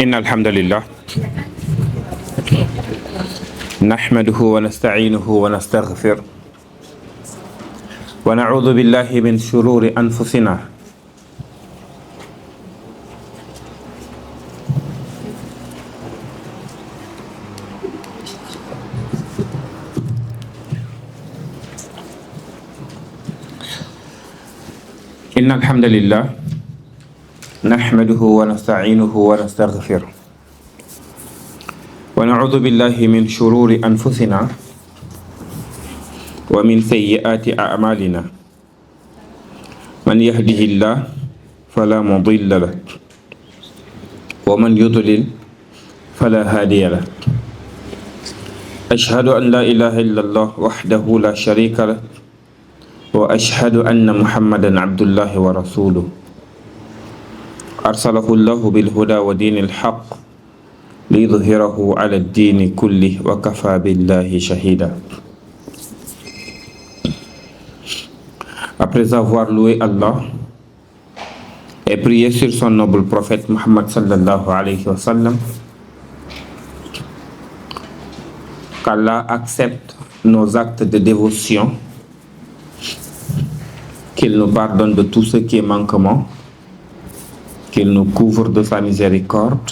إن الحمد لله نحمده ونستعينه ونستغفره ونعوذ بالله من شرور أنفسنا إن الحمد لله نحمده ونستعينه ونستغفره ونعوذ بالله من شرور أنفسنا ومن سيئات أعمالنا من يهده الله فلا مضل له ومن يضلل فلا هادي له أشهد أن لا إله إلا الله وحده لا شريك له وأشهد أن محمدا عبد الله ورسوله أرسله الله بالهدى ودين الحق ليظهره على الدين كله وكفى بالله شهيدا. Après avoir loué Allah et prié sur son noble prophète Muhammad sallallahu alayhi wa sallam, qu'Allah accepte nos actes de dévotion, qu'il nous pardonne de tout ce qui est manquement, qu'il nous couvre de sa miséricorde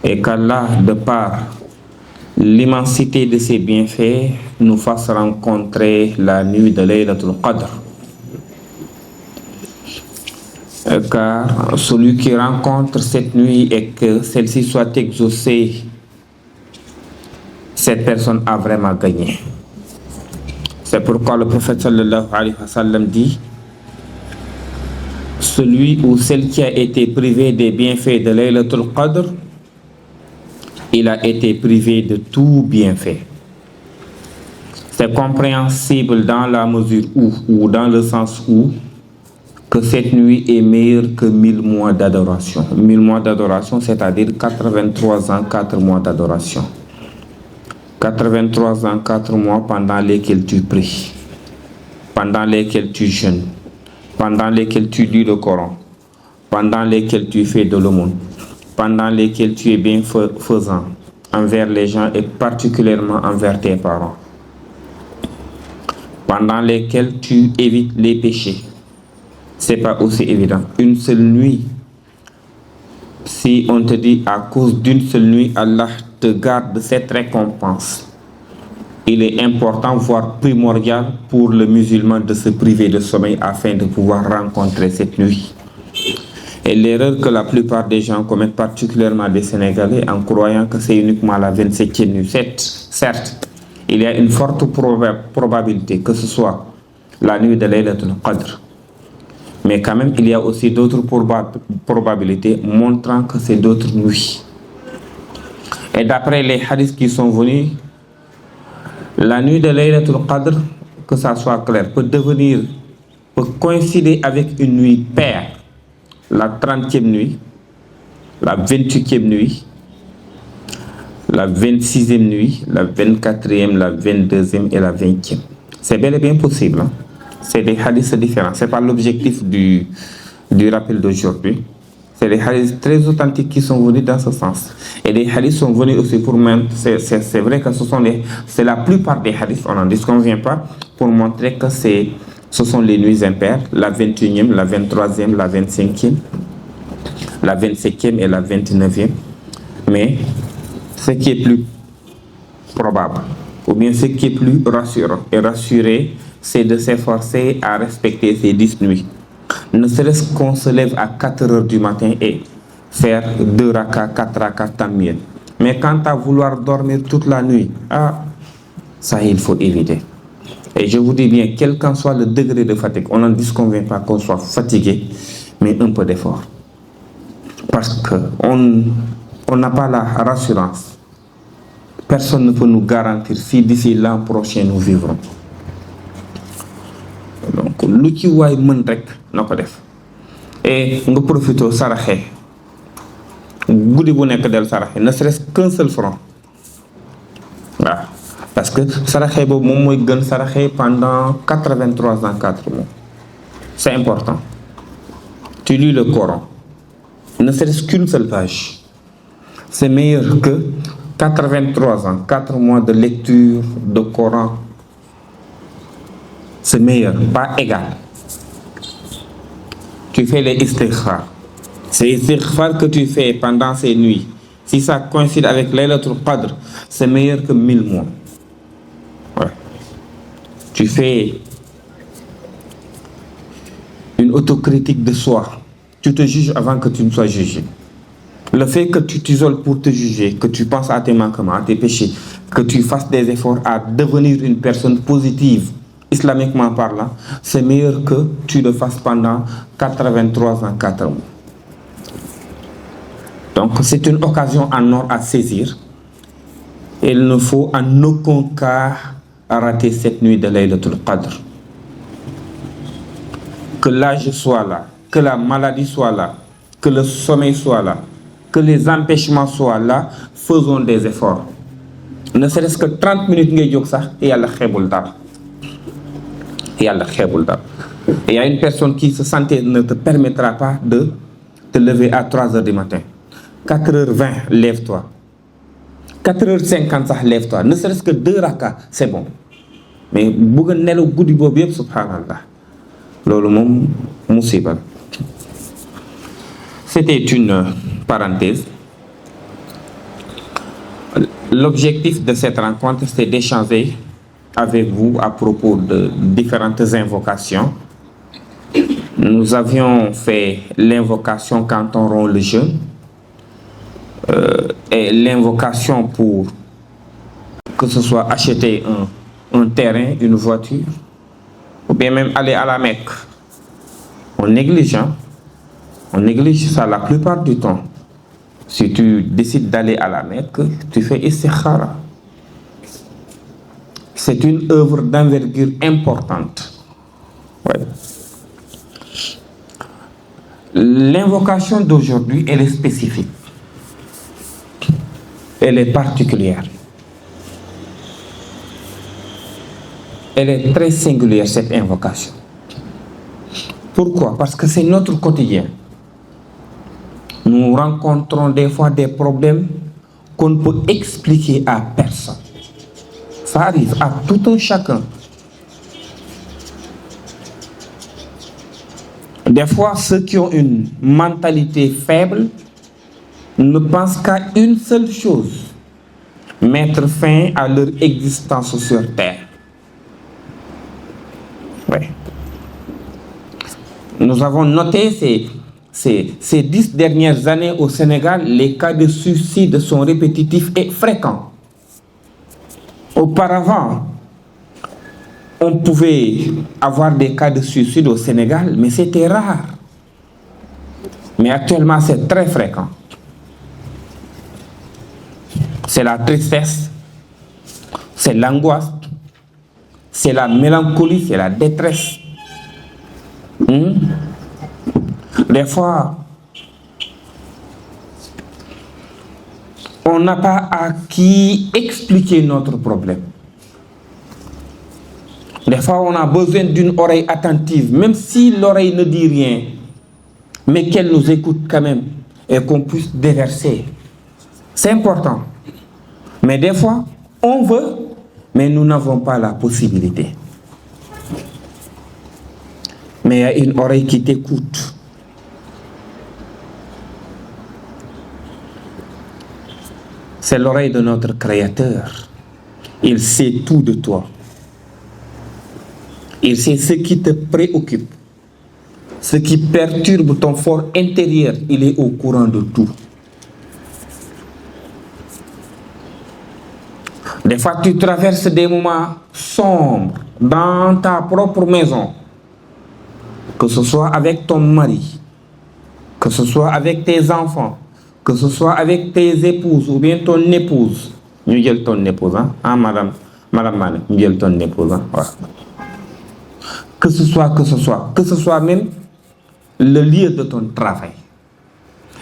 et qu'Allah, de par l'immensité de ses bienfaits, nous fasse rencontrer la nuit de Laylatul Qadr. Car celui qui rencontre cette nuit et que celle-ci soit exaucée, cette personne a vraiment gagné. C'est pourquoi le prophète sallallahu alayhi wa sallam dit: celui ou celle qui a été privé des bienfaits de Laylatul Qadr, il a été privé de tout bienfait. C'est compréhensible dans la mesure où, ou dans le sens où, que cette nuit est meilleure que 1000 mois d'adoration. 1000 mois d'adoration, c'est-à-dire 83 ans, 4 mois d'adoration. 83 ans, 4 mois pendant lesquels tu pries, pendant lesquels tu jeûnes, pendant lesquels tu lis le Coran, pendant lesquels tu fais de l'aumône, pendant lesquels tu es bienfaisant envers les gens et particulièrement envers tes parents, pendant lesquels tu évites les péchés. C'est pas aussi évident. Une seule nuit, si on te dit à cause d'une seule nuit, Allah te garde cette récompense, il est important, voire primordial pour le musulman de se priver de sommeil afin de pouvoir rencontrer cette nuit. Et l'erreur que la plupart des gens commettent, particulièrement des Sénégalais, en croyant que c'est uniquement la 27e nuit. Certes, il y a une forte probabilité que ce soit la nuit de Laylatul Qadr. Mais quand même, il y a aussi d'autres probabilités montrant que c'est d'autres nuits. Et d'après les hadiths qui sont venus, la nuit de Laylatul Qadr, que ça soit clair, peut coïncider avec une nuit paire, la 30e nuit, la 28e nuit, la 26e nuit, la 24e, la 22e et la 20e. C'est bel et bien possible. Hein? C'est des hadiths différents. Ce n'est pas l'objectif du rappel d'aujourd'hui. C'est des hadiths très authentiques qui sont venus dans ce sens. Et les hadiths sont venus aussi pour même, c'est vrai que c'est la plupart des hadiths, on n'en disconvient pas, pour montrer que ce sont les nuits impaires, la 21e, la 23e, la 25e, la 27e et la 29e. Mais ce qui est plus probable, ou bien ce qui est plus rassurant et rassuré, c'est de s'efforcer à respecter ces 10 nuits. Ne serait-ce qu'on se lève à 4 heures du matin et faire 2 rakas, 4 rakas, tant mieux. Mais quant à vouloir dormir toute la nuit, ça il faut éviter. Et je vous dis bien, quel qu'en soit le degré de fatigue, on n'en disconvient pas qu'on soit fatigué, mais un peu d'effort. Parce qu'on n'a pas la rassurance. Personne ne peut nous garantir si d'ici l'an prochain nous vivrons. Donc, lu ci waay mën rek na ko def et nga profité saraxe guddi bu nekk del saraxe ne serait-ce qu'un seul franc waaw parce que saraxe boobu moom mooy gën saraxe pendant 83 ans 4 mois. C'est important. Tu lis le Coran, ne serait-ce qu'une seule page, c'est meilleur que 83 ans, 4 mois de lecture de Coran. C'est meilleur, pas égal. Tu fais les istighfar. C'est istighfar que tu fais pendant ces nuits. Si ça coïncide avec Laylatul Qadr, c'est meilleur que 1000 mois. Ouais. Tu fais une autocritique de soi. Tu te juges avant que tu ne sois jugé. Le fait que tu t'isoles pour te juger, que tu penses à tes manquements, à tes péchés, que tu fasses des efforts à devenir une personne positive, islamiquement parlant, c'est meilleur que tu le fasses pendant 83 ans, 4 mois. Donc c'est une occasion en or à saisir. Il ne faut en aucun cas rater cette nuit de Laylatul Qadr. Que l'âge soit là, que la maladie soit là, que le sommeil soit là, que les empêchements soient là, faisons des efforts. Ne serait-ce que 30 minutes ngay jóg sax et yàlla xeebul dara. Yàlla xeebul dara. Et il y a une personne qui, sa santé ne te permettra pas de te lever à 3 heures du matin. 4h20, lève-toi. 4h50 sax, lève-toi. Ne serait-ce que 2 rakas, c'est bon. Mais bëgg a nelaw guddi boobu yëpp, subhanallah. Loolu moom musiba. C'était une parenthèse. L'objectif de cette rencontre, c'est d'échanger avec vous à propos de différentes invocations. Nous avions fait l'invocation quand on rompt le jeûne et l'invocation pour que ce soit acheter un terrain, une voiture, ou bien même aller à la Mecque. On néglige, hein? On néglige ça la plupart du temps. Si tu décides d'aller à la Mecque, tu fais istikhara. C'est une œuvre d'envergure importante. Ouais. L'invocation d'aujourd'hui, elle est spécifique. Elle est particulière. Elle est très singulière, cette invocation. Pourquoi? Parce que c'est notre quotidien. Nous rencontrons des fois des problèmes qu'on ne peut expliquer à personne. Ça arrive à tout un chacun. Des fois, ceux qui ont une mentalité faible ne pensent qu'à une seule chose: mettre fin à leur existence sur terre. Oui. Nous avons noté ces 10 dernières années au Sénégal, les cas de suicide sont répétitifs et fréquents. Auparavant, on pouvait avoir des cas de suicide au Sénégal, mais c'était rare. Mais actuellement, c'est très fréquent. C'est la tristesse, c'est l'angoisse, c'est la mélancolie, c'est la détresse. Des fois, on n'a pas à qui expliquer notre problème. Des fois, on a besoin d'une oreille attentive, même si l'oreille ne dit rien, mais qu'elle nous écoute quand même et qu'on puisse déverser. C'est important. Mais des fois, on veut, mais nous n'avons pas la possibilité. Mais il y a une oreille qui t'écoute. C'est l'oreille de notre Créateur. Il sait tout de toi. Il sait ce qui te préoccupe, ce qui perturbe ton fort intérieur. Il est au courant de tout. Des fois, tu traverses des moments sombres dans ta propre maison, que ce soit avec ton mari, que ce soit avec tes enfants, que ce soit avec tes épouses ou bien ton épouse. Nous disons ton épouse, hein? Ah, madame Mane, nous disons ton épouse, hein? Voilà. Que ce soit même le lieu de ton travail.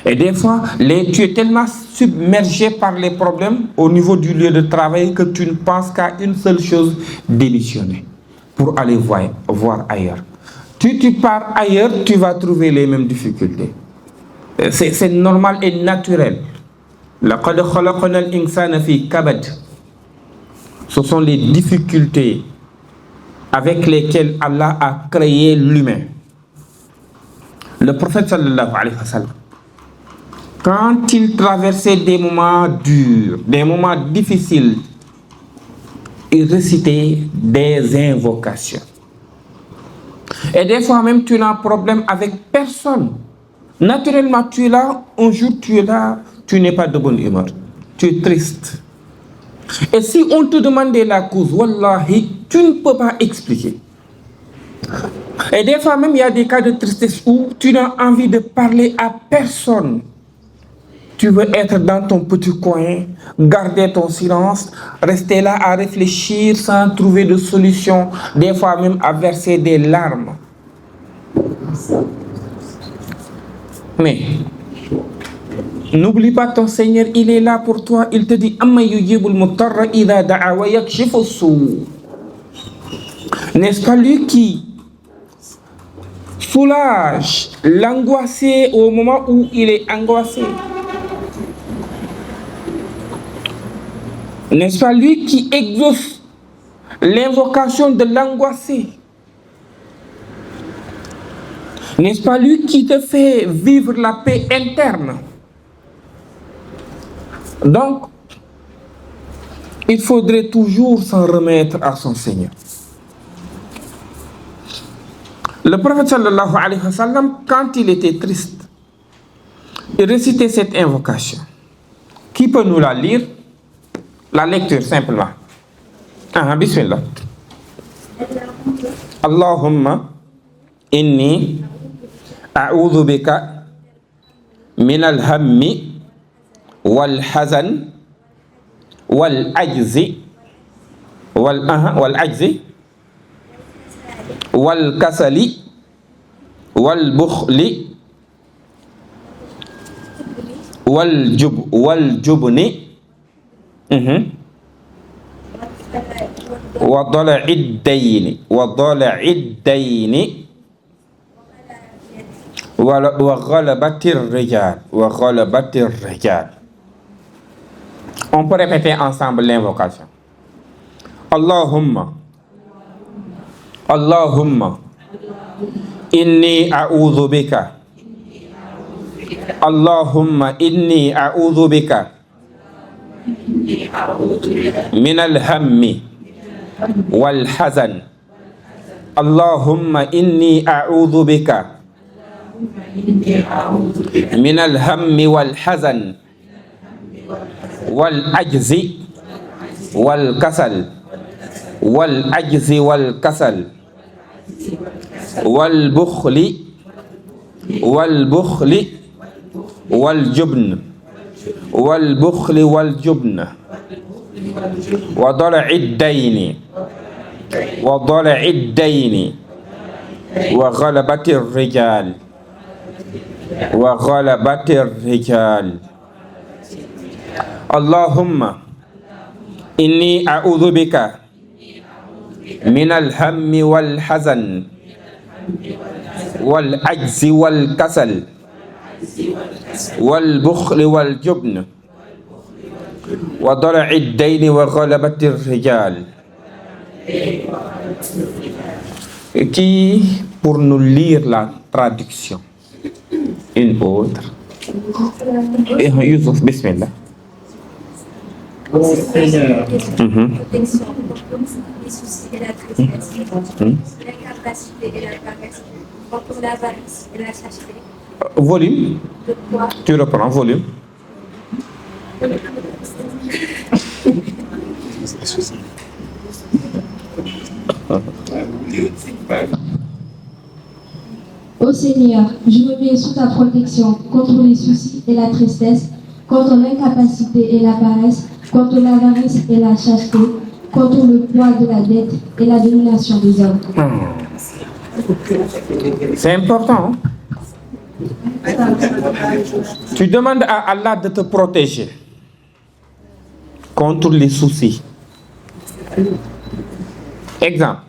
Et des fois, tu es tellement submergé par les problèmes au niveau du lieu de travail que tu ne penses qu'à une seule chose: démissionner pour aller voir ailleurs. Tu pars ailleurs, tu vas trouver les mêmes difficultés. C'est normal et naturel. لقد خلقنا الإنسان في كبد. Ce sont les difficultés avec lesquelles Allah a créé l'humain. Le prophète sallallahu alayhi wa sallam, quand il traversait des moments durs, des moments difficiles, il récitait des invocations. Et des fois même, tu n'as un problème avec personne. Naturellement, tu es là, un jour tu es là, tu n'es pas de bonne humeur. Tu es triste. Et si on te demandait la cause, wallahi, tu ne peux pas expliquer. Et des fois même, il y a des cas de tristesse où tu n'as envie de parler à personne. Tu veux être dans ton petit coin, garder ton silence, rester là à réfléchir sans trouver de solution, des fois même à verser des larmes. Mais n'oublie pas ton Seigneur, il est là pour toi. Il te dit Amma yujibul mutarra idha da'a wa yakshifu sou. N'est-ce pas lui qui soulage l'angoissé au moment où il est angoissé? N'est-ce pas lui qui exauce l'invocation de l'angoissé? N'est-ce pas lui qui te fait vivre la paix interne? Donc, il faudrait toujours s'en remettre à son Seigneur. Le prophète sallallahu alayhi wa sallam, quand il était triste, il récitait cette invocation. Qui peut nous la lire? La lecture simplement. Bismillah. Allahumma inni a'udhu bika min al-hammi wal hazan wal ajzi wal ajzi wal kasali wal bukhli wal jubni wa dala'id dayni wa ghalabatir rijal. On peut répéter ensemble l'invocation. Allahumma inni a'udhu bika. Allahumma inni a'udhu bika min al-hammi wal hazan. Allahumma inni a'udhu bika min al-hammi wal hazan wal ajzi wal kasal wal bukhli wal jubn wa dala'id dayni wa ghalabatir rijal. Allahumma inni a'udhu bika min al-hammi wal hazan wal ajzi wal kasal wal bukhli wal jubn wa dala'id dayni wa ghalabatir rijal. Qui pour nous lire la traduction? Une autre. Youssouf, bismillah. Seigneur, protection, les soucis et la tristesse, l'incapacité et la paresse, contre l'avarice et la chasteté. Volume. Tu reprends, volume. Ô Seigneur, je me mets sous ta protection contre les soucis et la tristesse, contre l'incapacité et la paresse, contre l'avarice et la chasteté, contre le poids de la dette et la domination des hommes. C'est important. Tu demandes à Allah de te protéger contre les soucis. Exemple,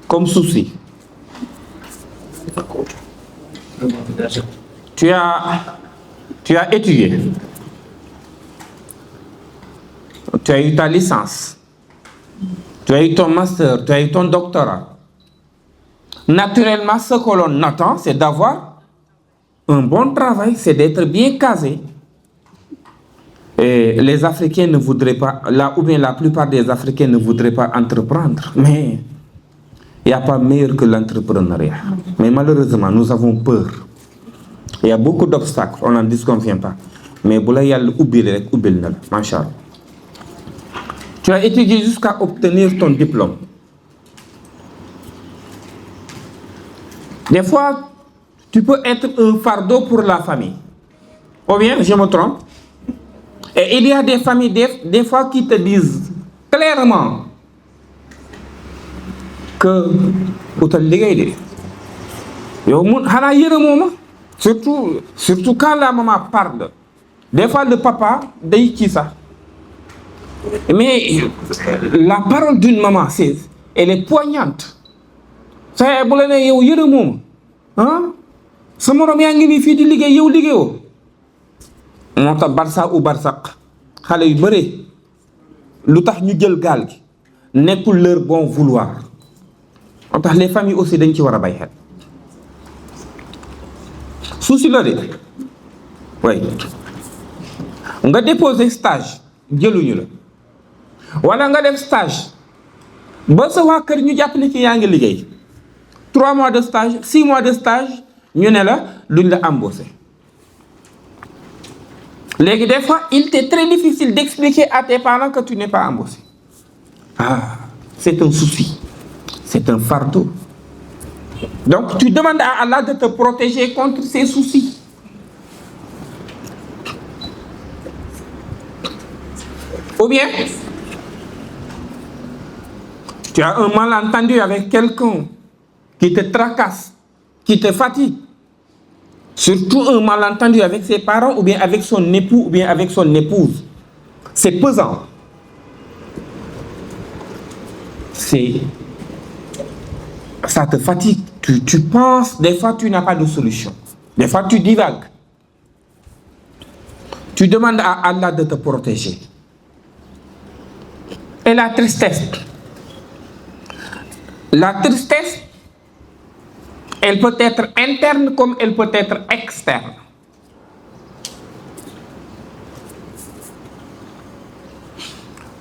comme souci. Tu as étudié. tu as eu ta licence, tu as eu ton master, tu as eu ton doctorat. Naturellement, ce que l'on attend, c'est d'avoir un bon travail, c'est d'être bien casé. Et les Africains ne voudraient pas, ou bien la plupart des Africains ne voudraient pas entreprendre. Mais il n'y a pas meilleur que l'entrepreneuriat. Mais malheureusement, nous avons peur. Il y a beaucoup d'obstacles, on n'en disconvient pas. Mais tu as étudié jusqu'à obtenir ton diplôme. Des fois, tu peux être un fardeau pour la famille. Ou bien, je me trompe. Et il y a des familles, des fois, qui te disent clairement que surtout quand la maman parle. Des fois, le papa dit qui ça. Mais la parole d'une maman, elle est poignante. Ça bu la ne yow yërëmoo ma sa morom yaa ngi nii fii di liggéey yow liggéeyoo moo tax Barça ou Barsaq xale yu bëre lu tax ñu jël gaal gi nekkul leur bon vouloir moo tax les familles aussi dañ ci war a bay xel souci la de way nga déposer stage jëluñu la wala nga def stage ba sa waa kër ñu jàpp ni ci yaa ngi liggéey 3 mois de stage, 6 mois de stage, ñu ne la duñ la embauché. Des fois, il t'est très difficile d'expliquer à tes parents que tu n'es pas embauché. Ah, c'est un souci, c'est un fardeau. Donc, tu demandes à Allah de te protéger contre ces soucis. Ou bien, tu as un malentendu avec quelqu'un qui te tracasse, qui te fatigue. Surtout un malentendu avec ses parents ou bien avec son époux ou bien avec son épouse. C'est pesant. Ça te fatigue. Tu penses, des fois tu n'as pas de solution. Des fois tu divagues. Tu demandes à Allah de te protéger. Et la tristesse. La tristesse, elle peut être interne comme elle peut être externe.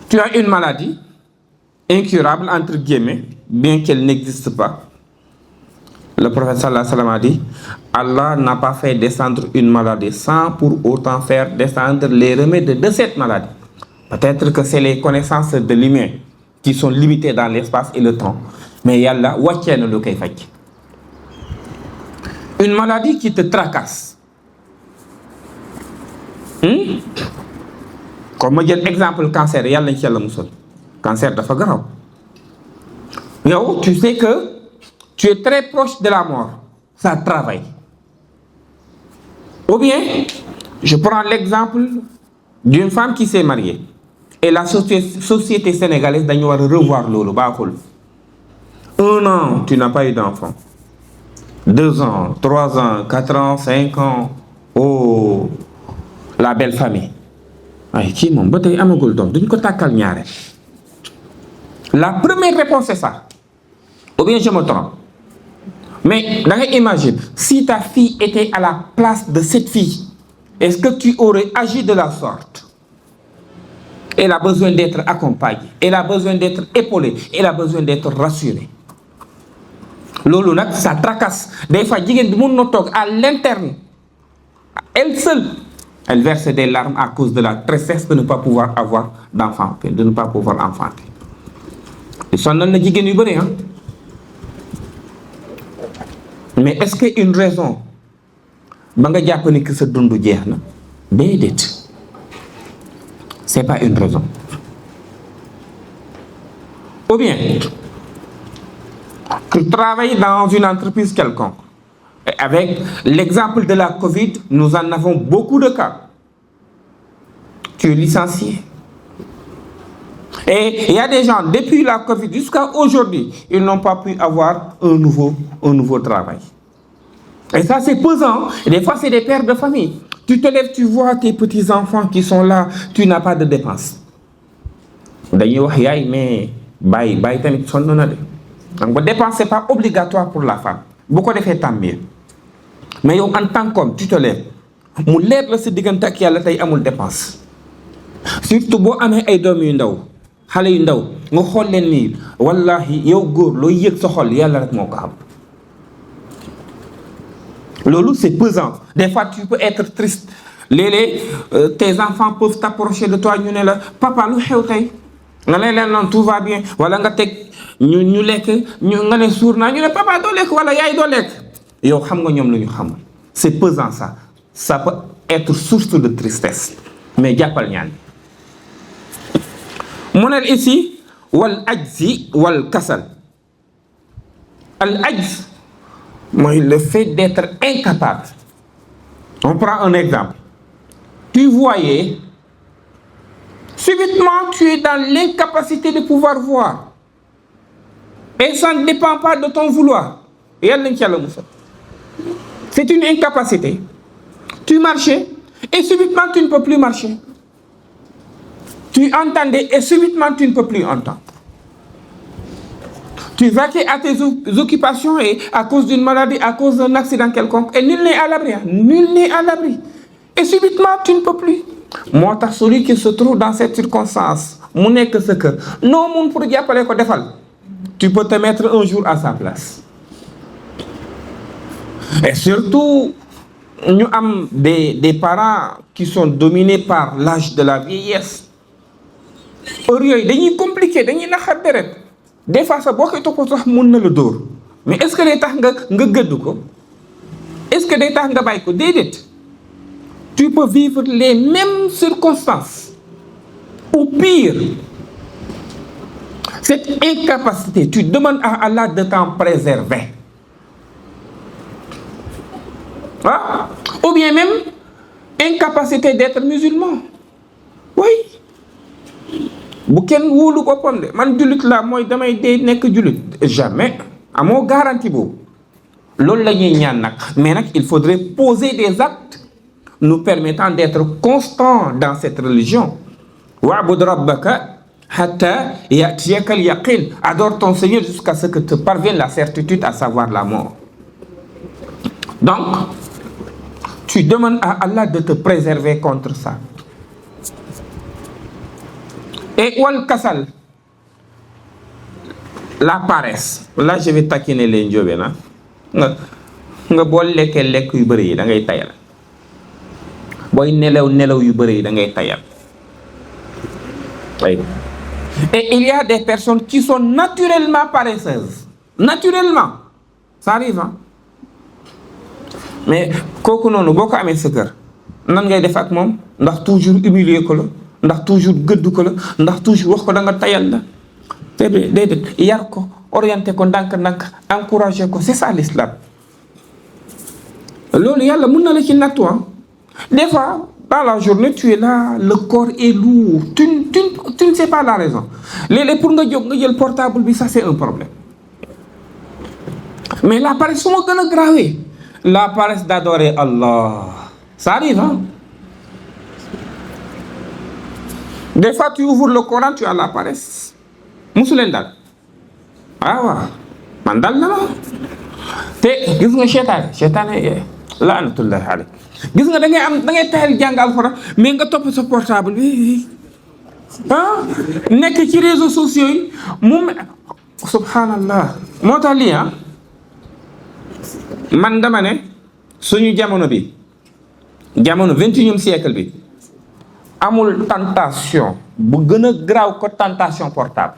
Tu as une maladie incurable, entre guillemets, bien qu'elle n'existe pas. Le prophète sallallahu alayhi wa sallam a dit, Allah n'a pas fait descendre une maladie sans pour autant faire descendre les remèdes de cette maladie. Peut-être que c'est les connaissances de l'humain qui sont limitées dans l'espace et le temps. Mais Yallah, wàccee na lu koy faj. Une maladie qui te tracasse. Comme ma jël exemple cancer, yàlla nañ ci yàlla musal. Cancer dafa grave. Yow, tu sais que tu es très proche de la mort. Ça travaille. Ou bien, je prends l'exemple d'une femme qui s'est mariée. Et la société sénégalaise dañu war a revoir loolu baaxul. 1 an, tu n'as pas eu d'enfant. 2 ans, 3 ans, 4 ans, 5 ans. Oh, la belle famille. Ay, kii moom ba tey amagul doom duñ ko tàkkal ñaare. La première réponse c'est ça. Ou bien je me trompe. Mais da ngay imagine, si ta fille était à la place de cette fille, est-ce que tu aurais agi de la sorte? Elle a besoin d'être accompagnée, elle a besoin d'être épaulée, elle a besoin d'être rassurée. Loolu nag ça tracasse. Des fois jigéen bi mën na toog à l'interne, elle seule, elle verse des larmes à cause de la tristesse de ne pas pouvoir avoir d'enfant, de ne pas pouvoir enfanter. Sonal na jigéen yu bëri hein. Mais est-ce que une raison ba nga jàpp ni que sa dund jeex na? Déedéet. C'est pas une raison. Ou bien, tu travailles dans une entreprise quelconque. Et avec l'exemple de la Covid, nous en avons beaucoup de cas. Tu es licencié. Et il y a des gens, depuis la Covid jusqu'à aujourd'hui, ils n'ont pas pu avoir un nouveau travail. Et ça, c'est pesant. Et des fois, c'est des pères de famille. Tu te lèves, tu vois tes petits-enfants qui sont là, tu n'as pas de dépenses. dañuy wax yaay mais bàyyi tamit sonn na de. Donc ba dépense c'est pas obligatoire pour la femme bu ko defee tant mieux mais yow en tant qu'homme tu te lèves mu leer la sa diggante ak yàlla tey amul dépense surtout boo amee ay doom yu ndaw xale yu ndaw nga xool leen nii wallahi yow góor looy yëg sa xol yàlla rek moo ko xam. loolu c'est pesant des fois tu peux être triste léeg-léeg tes enfants peuvent t'approcher de toi ñu ne la papa lu xew tey nga ne leen noonu tout va bien wala nga teg ñu lekk nga ne suur naa ñu ne papa doo lekk wala yaay doo lekk yow xam nga ñoom lu ñu xam. C'est pesant ça peut être source de tristesse mais jàppal ñaan mu ne ici wal ajzi wal kasal. Al ajz mooy le fait d'être incapable. On prend un exemple. Tu voyais, subitement tu es dans l'incapacité de pouvoir voir et ça ne dépend pas de ton vouloir. C'est une incapacité. Tu marchais et subitement tu ne peux plus marcher. Tu entendais et subitement tu ne peux plus entendre. Tu vaquais à tes occupations et à cause d'une maladie, à cause d'un accident quelconque, et nul n'est à l'abri. Nul n'est à l'abri. Et subitement, tu ne peux plus. Moi, celui qui se trouve dans cette circonstance, mon n'est que ce que. Non, mon pour dire pas defal. Tu peux te mettre un jour à sa place. Et surtout, nous avons des parents qui sont dominés par l'âge de la vieillesse. C'est compliqué, c'est des fois ça boo koy toppatoo sax mën na la dóor mais est-ce que day tax nga gëdd ko est-ce que day tax nga bàyyi ko déedéet. Tu peux vivre les mêmes circonstances ou pire. Cette incapacité, tu demandes à Allah de t'en préserver. Ah? Ou bien même incapacité d'être musulman. Oui. bu kenn wóolu boppam de man jullit la mooy damay dee nekk jullit jamais amoo garantie boobu loolu la ñuy ñaan nag mais nag il faudrait poser des actes nous permettant d'être constants dans cette religion. wa'bud rabbaka hatta ya'tiyaka al-yaqin. Adore ton Seigneur jusqu'à ce que te parvienne la certitude, à savoir la mort. Donc tu demandes à Allah de te préserver contre ça. Et wal kasal, la paresse. Là je vais taquiner les njóobe na nga boo lekkee lekk yu bëri yi da ngay tayal, booy nelaw yu bëri yi da ngay tayal. Et il y a des personnes qui sont naturellement paresseuses. Naturellement, ça arrive hein. Mais kooku noonu boo ko amee sa kër nan ngay def ak moom? Ndax toujours humilier ko la, ndax toujours gëdd ko la, ndax toujours wax ko da nga tayal la. Déedéet yar ko, orienté ko ndànk-ndànk, encouragé ko, c'est ça l'islam. Loolu yàlla mën na la ci nattu. Des fois dans la journée tu es là, le corps est lourd, tu ne sais pas la raison. Léeg-léeg pour nga jóg nga jël portable bi, ça c'est un problème. Mais la paresse su ma gën a grave, la paresse d'adorer Allah, ça arrive hein. Des fois tu ouvres le Coran, tu as la paresse. Musuleen dal ah waaw man dal na ma te gis nga seytaane laanatullahi alayk. Gis nga da ngay tayal jàng alxuraan mais nga topp sa portable bi ah nekk ci réseaux sociaux yi moom subhanallah. Moo tax lii man dama ne suñu jamono bi, jamono 21e siècle bi, amul tentation bu gën a graaw ko tentation portable.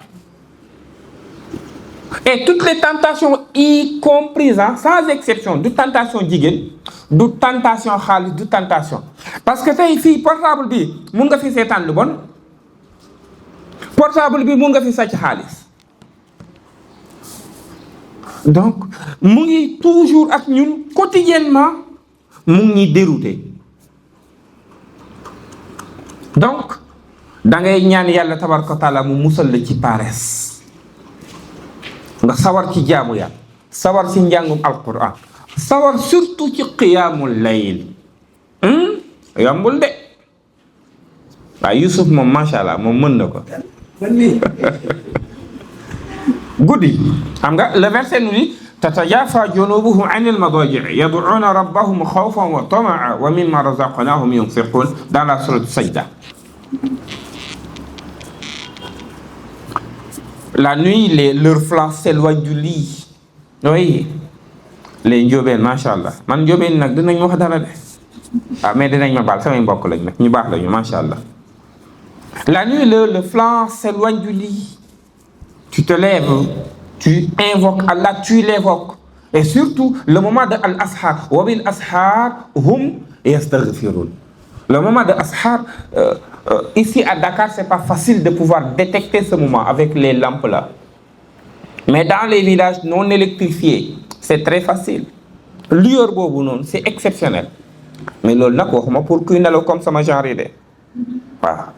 Et toutes les tentations y comprises sans exception, du tentation jigéen, du tentation xaalis, du tentation. Parce que tey fii portable bi mun nga fi seetaan lu bon, portable bi mun nga fi sàcc xaalis. Donc mu ngi toujours ak ñun quotidiennement, mu ngi dérouté. Donc da ngay ñaan yàlla tabaraka wa taala mu musal la ci paresse, nga sawar ci jaamu yàlla, sawar ci njàngum alquran, sawar surtout ci qiyaamul layl. Yombul de waaye Youssouf moom macha allah moom mën na ko. guddi xam nga le verset nous dit tatajafa junubuhum anil madaji' yad'una rabbahum khawfan wa tama'an wa mimma razaqnahum yunfiqun dans la sourate Sajda. La nuit, leurs flancs s'éloignent du lit. Oui, les njóobeen macha allah man njóobeen nag dinañ wax dara de mais dinañ ma baal samay mbokk lañ nag ñu baax lañu macha allah. La nuit, le flanc s'éloigne du lit. Tu te lèves, tu invoques Allah, tu l'évoques. Et surtout, le moment de al-ashar, wa bil ashar hum yastaghfirun. Le moment de ashar, ici à Dakar, c'est pas facile de pouvoir détecter ce moment avec les lampes là. Mais dans les villages non électrifiés, c'est très facile. Lueur boobu noonu, c'est exceptionnel. Mais loolu nag waxuma pour kuy nelaw comme sama genre yi de waaw.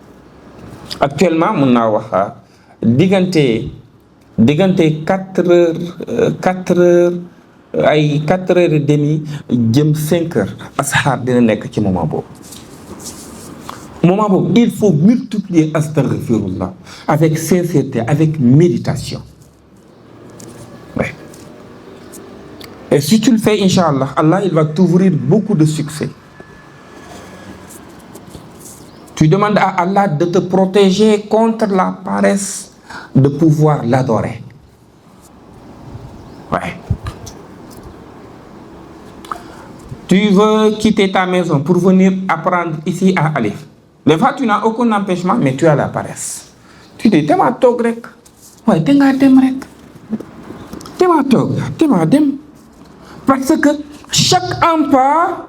Actuellement mun naa wax diggante 4 heures ay 4 heures et demie jëm 5 heures asxaar dina nekk ci moment boobu. Moment boobu il faut multiplier astaghfirullah avec sincérité, avec méditation. Ouais. Et si tu le fais, Inch'Allah, Allah il va t'ouvrir beaucoup de succès. Tu demandes à Allah de te protéger contre la paresse, de pouvoir l'adorer. Ouais. Tu veux quitter ta maison pour venir apprendre ici à Alif. Des fois, tu n'as aucun empêchement, mais tu as la paresse. Tu dis, dama toog rek. Ouais, danga dem rek. Dama toog, dama dem. Parce que chaque emploi,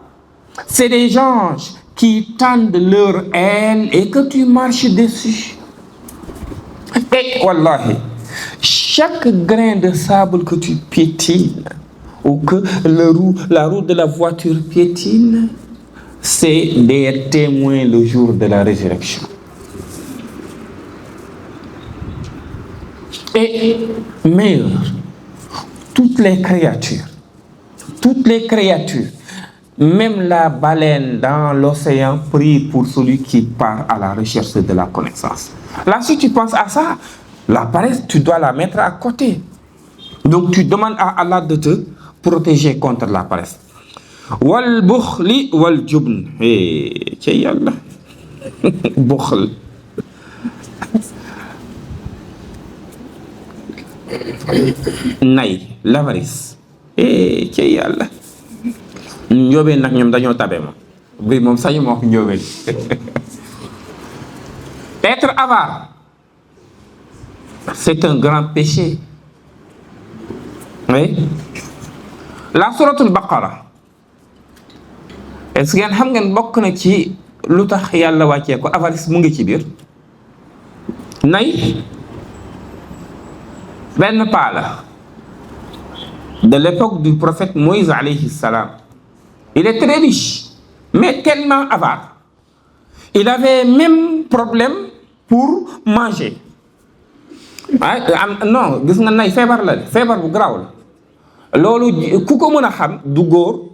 c'est des anges qui tendent leur aile et que tu marches dessus. Et wallahi, chaque grain de sable que tu piétines ou que la roue de la voiture piétine, c'est des témoins le jour de la résurrection. Et meilleur, toutes les créatures, même la baleine dans l'océan prie pour celui qui part à la recherche de la connaissance. Là, si tu penses à ça, la paresse, tu dois la mettre à côté. Donc, tu demandes à Allah de te protéger contre la paresse. Wal bukhli wal jubn. Ci Yàlla. Bukhl. Nay, l'avarice. Ci Yàlla. Njóobeen nag ñoom dañoo tabe ma bi moom sañu ma wax njóobeen. Être avare, c'est un grand péché. Oui. La suratul Baqara, est-ce que ngeen xam ngeen bokk na ci lu tax yàlla wàccee ko avarice mu ngi ci biir. Nay benn paa la de l'époque du prophète Moïse alayhi salam. Il est très riche, mais tellement avare. Il avait même problème pour manger. Non, gis nga nay feebar la de feebar bu garaaw la. Loolu ku ko mën a xam du góor